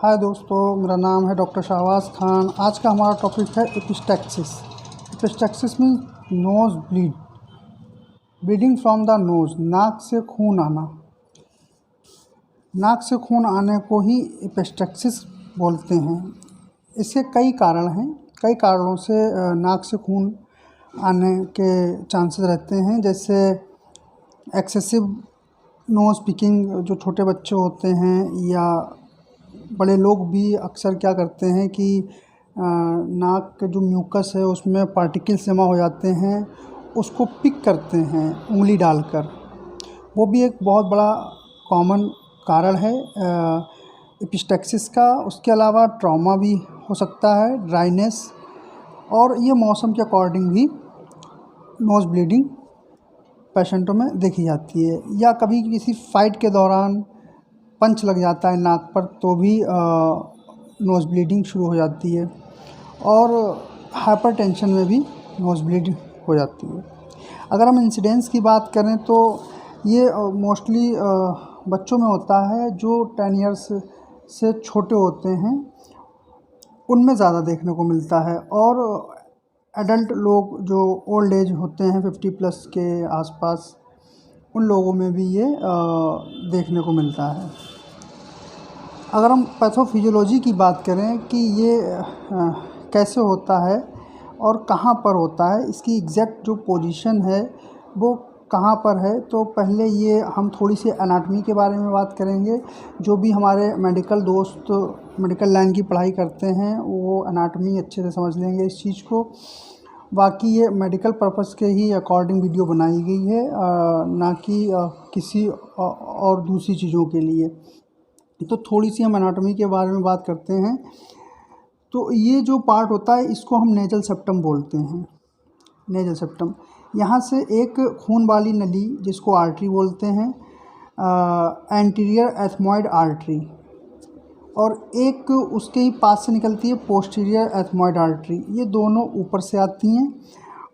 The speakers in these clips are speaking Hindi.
हाय दोस्तों, मेरा नाम है डॉक्टर शाहबाज खान। आज का हमारा टॉपिक है epistaxis. Epistaxis means nose bleeding from the nose, नाक से खून आना। नाक से खून आने को ही एपिस्टैक्सिस बोलते हैं। इसके कई कारण हैं। कई कारणों से नाक से खून आने के चांसेस रहते हैं, जैसे एक्सेसिव नोज़ पिकिंग, जो छोटे बच्चे होते हैं या बड़े लोग भी अक्सर क्या करते हैं कि नाक के जो म्यूकस है उसमें पार्टिकल्स जमा हो जाते हैं, उसको पिक करते हैं उंगली डालकर। वो भी एक बहुत बड़ा कॉमन कारण है एपिस्टैक्सिस का। उसके अलावा ट्रॉमा भी हो सकता है, ड्राइनेस, और ये मौसम के अकॉर्डिंग भी नोज़ ब्लीडिंग पेशेंटों में देखी जाती है। या कभी किसी फाइट के दौरान पंच लग जाता है नाक पर तो भी नोज़ ब्लीडिंग शुरू हो जाती है। और हाइपरटेंशन में भी नोज़ ब्लीडिंग हो जाती है। अगर हम इंसिडेंस की बात करें तो ये मोस्टली बच्चों में होता है जो 10 इयर्स से छोटे होते हैं, उनमें ज़्यादा देखने को मिलता है। और एडल्ट लोग जो ओल्ड एज होते हैं 50 प्लस के आसपास, उन लोगों में भी ये देखने को मिलता है। अगर हम पैथोफिजियोलॉजी की बात करें कि ये कैसे होता है और कहाँ पर होता है, इसकी एग्जैक्ट जो पोजीशन है वो कहाँ पर है, तो पहले ये हम थोड़ी सी एनाटॉमी के बारे में बात करेंगे। जो भी हमारे मेडिकल दोस्त मेडिकल लाइन की पढ़ाई करते हैं वो एनाटॉमी अच्छे से समझ लेंगे इस चीज़ को। बाकी ये मेडिकल पर्पस के ही अकॉर्डिंग वीडियो बनाई गई है, ना कि किसी और दूसरी चीज़ों के लिए। तो थोड़ी सी हम एनाटॉमी के बारे में बात करते हैं। तो ये जो पार्ट होता है इसको हम नेजल सेप्टम बोलते हैं। नेजल सेप्टम, यहाँ से एक खून वाली नली जिसको आर्टरी बोलते हैं, एंटीरियर एथमॉइड आर्टरी, और एक उसके ही पास से निकलती है पोस्टीरियर एथमॉइड आर्टरी। ये दोनों ऊपर से आती हैं।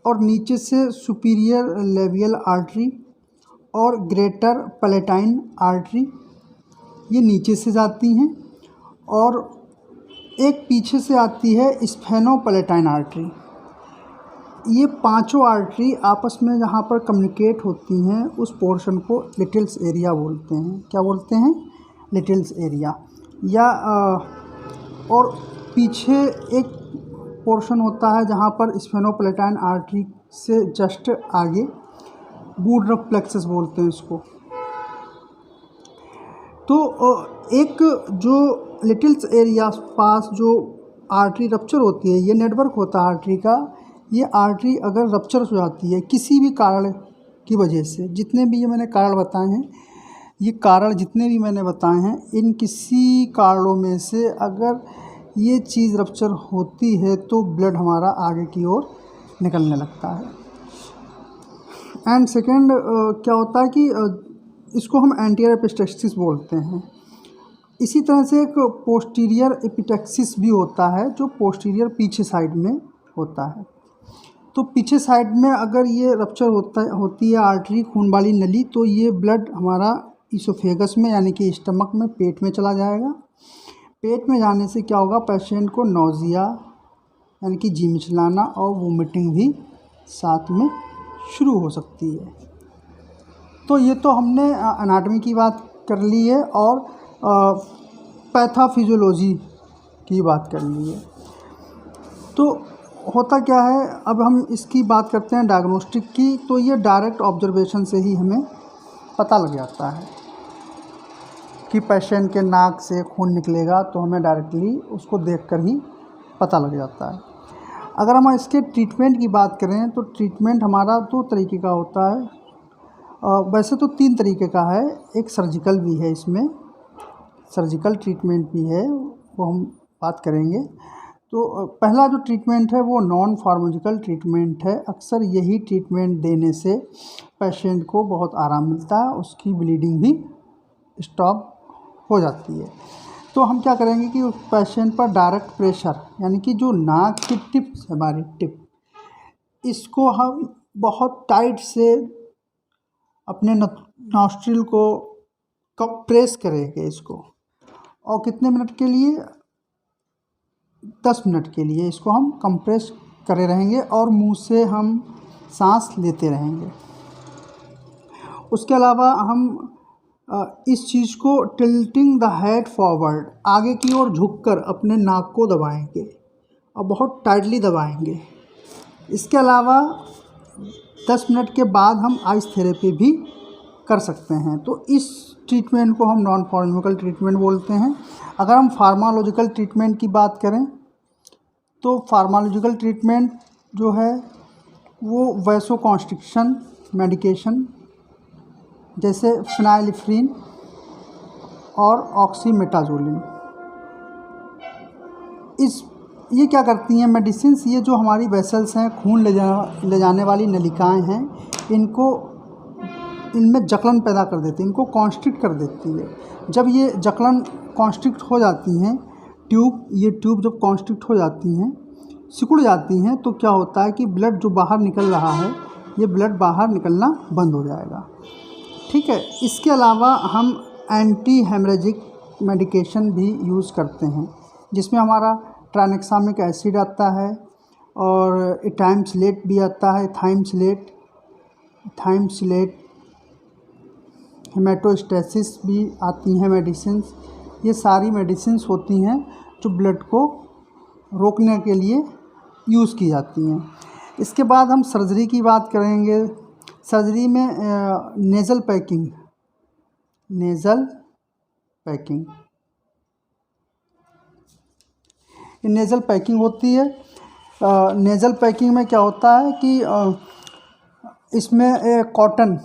और नीचे से सुपीरियर लेबियल आर्टरी और ग्रेटर पैलेटाइन आर्टरी, ये नीचे से जाती हैं। और एक पीछे से आती है स्फेनोपैलेटाइन आर्टरी। ये पांचों आर्टरी आपस में जहाँ पर कम्युनिकेट होती हैं उस पोर्शन को लिटिल्स एरिया बोलते हैं। क्या बोलते हैं? Littles area. या और पीछे एक पोर्शन होता है जहाँ पर स्फेनोपैलेटाइन आर्टरी से जस्ट आगे वुडरफ प्लेक्सस बोलते हैं इसको। तो एक जो लिटिल्स एरिया पास जो आर्टरी रप्चर होती है, ये नेटवर्क होता है आर्टरी का। ये आर्टरी अगर रप्चर हो जाती है किसी भी कारण की वजह से, जितने भी ये मैंने कारण बताए हैं, ये कारण जितने भी मैंने बताए हैं, इन किसी कारणों में से अगर ये चीज़ रप्चर होती है तो ब्लड हमारा आगे की ओर निकलने लगता है। एंड सेकेंड क्या होता है कि इसको हम एंटीरियर एपिस्टैक्सिस बोलते हैं। इसी तरह से एक पोस्टीरियर एपिटैक्सिस भी होता है जो पोस्टीरियर पीछे साइड में होता है। तो पीछे साइड में अगर ये रप्चर होती है आर्टरी, खून वाली नली, तो ये ब्लड हमारा इसोफेगस में यानी कि स्टमक में, पेट में चला जाएगा। पेट में जाने से क्या होगा, पेशेंट को नौजिया यानी कि जी मिचलाना और वोमिटिंग भी साथ में शुरू हो सकती है। तो ये तो हमने एनाटॉमी की बात कर ली है और पैथोफिजियोलॉजी की बात कर ली है। तो होता क्या है, अब हम इसकी बात करते हैं डायग्नोस्टिक की। तो ये डायरेक्ट ऑब्जर्वेशन से ही हमें पता लग जाता है कि पेशेंट के नाक से खून निकलेगा, तो हमें डायरेक्टली उसको देखकर ही पता लग जाता है। अगर हम इसके ट्रीटमेंट की बात करें तो ट्रीटमेंट हमारा 2 तरीके का होता है। वैसे तो 3 तरीके का है, एक सर्जिकल भी है, इसमें सर्जिकल ट्रीटमेंट भी है, वो हम बात करेंगे। तो पहला जो ट्रीटमेंट है वो नॉन फार्मास्यूटिकल ट्रीटमेंट है। अक्सर यही ट्रीटमेंट देने से पेशेंट को बहुत आराम मिलता है, उसकी ब्लीडिंग भी स्टॉप हो जाती है। तो हम क्या करेंगे कि उस पेशेंट पर डायरेक्ट प्रेशर, यानी कि जो नाक की टिप्स है, हमारी टिप, इसको हम बहुत टाइट से अपने नॉस्ट्रिल को प्रेस करेंगे इसको, और कितने मिनट के लिए, 10 मिनट के लिए इसको हम कंप्रेस करे रहेंगे और मुंह से हम सांस लेते रहेंगे। उसके अलावा हम इस चीज़ को टिल्टिंग द हेड फॉरवर्ड, आगे की ओर झुककर अपने नाक को दबाएंगे और बहुत टाइटली दबाएंगे। इसके अलावा 10 मिनट के बाद हम आइस थेरेपी भी कर सकते हैं। तो इस ट्रीटमेंट को हम नॉन फार्माकोलॉजिकल ट्रीटमेंट बोलते हैं। अगर हम फार्माकोलॉजिकल ट्रीटमेंट की बात करें तो फार्माकोलॉजिकल ट्रीटमेंट जो है वो वैसोकॉन्स्ट्रिक्शन मेडिकेशन जैसे फिनाइलिफ्रीन और ऑक्सीमेटाजोलिन, ये क्या करती हैं मेडिसिन्स, ये जो हमारी वेसल्स हैं, खून ले जाने वाली नलिकाएं हैं, इनमें जकड़न पैदा कर देती है, इनको कॉन्स्ट्रिक्ट कर देती है। जब ये जकड़न कॉन्स्ट्रिक्ट हो जाती हैं, ये ट्यूब जब कॉन्स्ट्रिक्ट हो जाती हैं, सिकुड़ जाती हैं, तो क्या होता है कि ब्लड जो बाहर निकल रहा है, ये ब्लड बाहर निकलना बंद हो जाएगा। ठीक है। इसके अलावा हम एंटी हेमरेजिक मेडिकेशन भी यूज़ करते हैं, जिसमें हमारा ट्राइनेक्सामिक एसिड आता है और इटाइमसिलेट भी आता है, थाइमसिलेट, हेमेटोस्टेसिस भी आती हैं मेडिसिन्स। ये सारी मेडिसिन्स होती हैं जो ब्लड को रोकने के लिए यूज़ की जाती हैं। इसके बाद हम सर्जरी की बात करेंगे। सर्जरी में नेज़ल पैकिंग नेज़ल पैकिंग होती है। नेज़ल पैकिंग में क्या होता है कि इसमें कॉटन,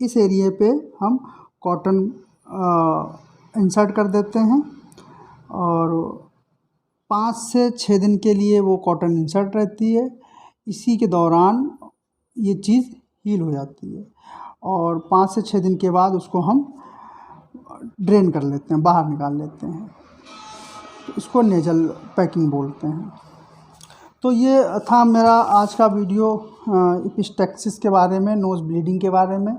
इस एरिए पे हम कॉटन इंसर्ट कर देते हैं और 5 से 6 दिन के लिए वो कॉटन इंसर्ट रहती है। इसी के दौरान ये चीज़ हील हो जाती है और 5 से 6 दिन के बाद उसको हम ड्रेन कर लेते हैं, बाहर निकाल लेते हैं। तो इसको नेज़ल पैकिंग बोलते हैं। तो ये था मेरा आज का वीडियो एपिस्टैक्सिस के बारे में, नोज़ ब्लीडिंग के बारे में।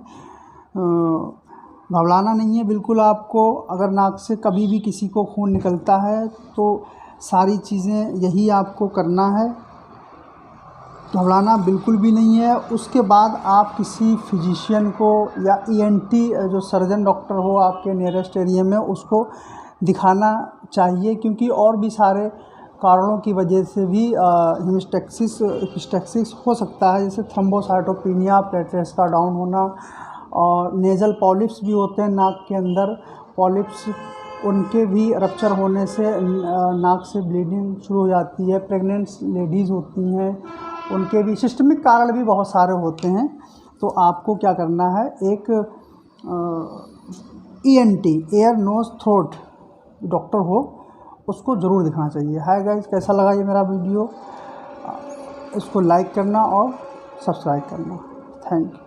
घबराना नहीं है बिल्कुल आपको। अगर नाक से कभी भी किसी को खून निकलता है तो सारी चीज़ें यही आपको करना है, घबराना बिल्कुल भी नहीं है। उसके बाद आप किसी फिजिशियन को या ईएनटी जो सर्जन डॉक्टर हो आपके नियरेस्ट एरिया में, उसको दिखाना चाहिए, क्योंकि और भी सारे कारणों की वजह से भी एपिस्टैक्सिस हो सकता है, जैसे थ्रोम्बोसाइटोपेनिया, प्लेटलेट्स का डाउन होना, और नेज़ल पॉलिप्स भी होते हैं नाक के अंदर। पॉलिप्स, उनके भी रप्चर होने से नाक से ब्लीडिंग शुरू हो जाती है। प्रेग्नेंट लेडीज़ होती हैं, उनके भी सिस्टमिक कारण भी बहुत सारे होते हैं। तो आपको क्या करना है, एक ENT, ear nose throat doctor हो, उसको ज़रूर दिखाना चाहिए। हाय गाइस, कैसा लगा ये मेरा वीडियो? इसको लाइक करना और सब्सक्राइब करना। Thank you.